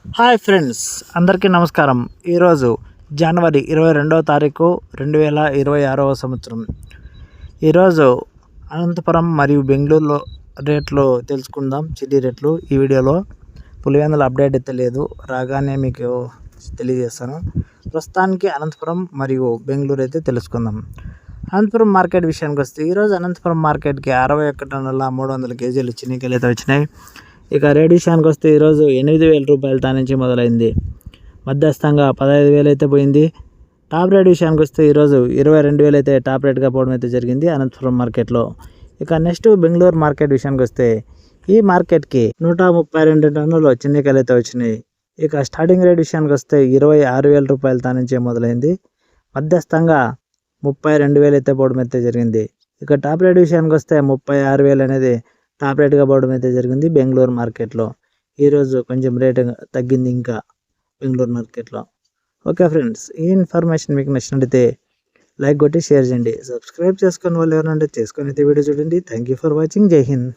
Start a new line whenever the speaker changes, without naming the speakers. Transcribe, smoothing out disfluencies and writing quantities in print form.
Hi friends, అందరికీ నమస్కారం. ఈరోజు జనవరి 22వ తారీఖు 2026వ సంవత్సరం. ఈరోజు అనంతపురం మరియు బెంగళూరులో రేట్లు తెలుసుకుందాం. చిల్లీ రేట్లు ఈ వీడియోలో. పులివెందుల అప్డేట్ అయితే లేదు, రాగానే మీకు తెలియజేస్తాను. ప్రస్తుతానికి అనంతపురం మరియు బెంగళూరు అయితే తెలుసుకుందాం. అనంతపురం మార్కెట్ విషయానికి వస్తే ఈరోజు అనంతపురం మార్కెట్కి 61,300 కేజీలు చిన్నికాయలు అయితే వచ్చినాయి. ఇక రేట్ విషయానికి వస్తే ఈరోజు 8,000 రూపాయల తా నుంచి మొదలైంది. మధ్యస్థంగా 15,000 అయితే పోయింది. టాప్ రేట్ విషయానికి వస్తే ఈరోజు 22,000 అయితే టాప్ రేట్గా పోవడం అయితే జరిగింది అనంతపురం మార్కెట్లో. ఇక నెక్స్ట్ బెంగళూరు మార్కెట్ విషయానికి వస్తే ఈ మార్కెట్కి 132 టన్నులు చిన్నికాయలు అయితే వచ్చినాయి. ఇక స్టార్టింగ్ రేట్ విషయానికి వస్తే 26,000 రూపాయల తా నుంచే మొదలైంది. మధ్యస్థంగా 32,000 అయితే పోవడం అయితే జరిగింది. ఇక టాప్ రేట్ విషయానికి వస్తే 36,000 అనేది టాప్ రేట్గా పోవడం అయితే జరిగింది బెంగళూరు మార్కెట్లో. ఈరోజు కొంచెం రేటు తగ్గింది ఇంకా బెంగళూరు మార్కెట్లో. ఓకే ఫ్రెండ్స్, ఈ ఇన్ఫర్మేషన్ మీకు నచ్చినట్లయితే లైక్ కొట్టి షేర్ చేయండి. సబ్స్క్రైబ్ చేసుకుని వాళ్ళు ఎవరంటే చేసుకొని అయితే వీడియో చూడండి. Thank you for watching. జై హింద్.